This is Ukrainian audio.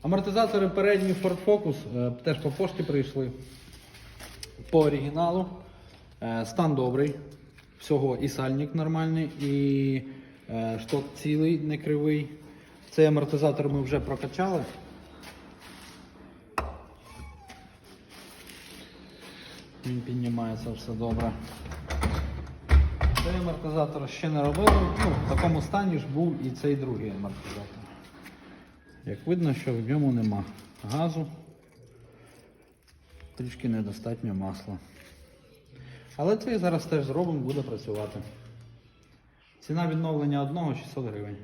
Амортизатори передні Ford Focus теж по пошті прийшли. По оригіналу. Стан добрий. Всього і сальник нормальний, і шток цілий, не кривий. Цей амортизатор ми вже прокачали. Він піднімається все добре. Цей амортизатор ще не робили. В такому стані ж був і цей другий амортизатор. Як видно, що в ньому нема газу, трішки недостатньо масла. Але цей зараз теж зробимо, буде працювати. Ціна відновлення одного 600 гривень.